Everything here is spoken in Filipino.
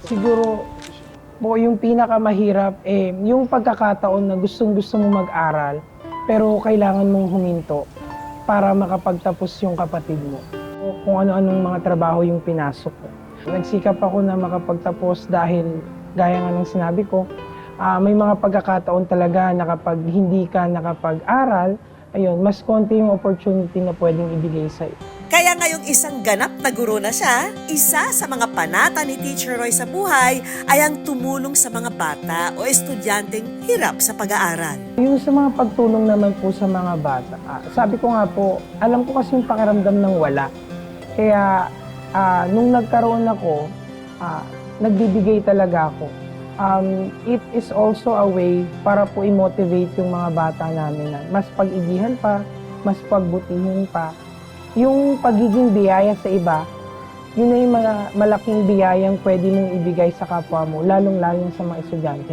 Siguro po yung pinakamahirap yung pagkakataon na gustong-gusto mong mag-aral pero kailangan mong huminto para makapagtapos yung kapatid mo. O kung ano-anong mga trabaho yung pinasok ko. Nagsikap ako na makapagtapos dahil gaya nga ng sinabi ko, may mga pagkakataon talaga na kapag hindi ka nakapag-aral, ayun, mas konti yung opportunity na pwedeng ibigay sa'yo. Kaya ngayong isang ganap na guro na siya, isa sa mga panata ni Teacher Roy sa buhay ay ang tumulong sa mga bata o estudyanteng hirap sa pag-aaral. Yung sa mga pagtulong naman po sa mga bata, sabi ko nga po, alam ko kasi yung pakiramdam ng wala. Kaya nung nagkaroon ako, nagbibigay talaga ako. It is also a way para po i-motivate yung mga bata namin na mas pag-igihan pa, mas pagbutihin pa. Yung pagiging biyaya sa iba, yun na yung mga malaking biyayang pwede mong ibigay sa kapwa mo, lalong-lalo sa mga estudyante.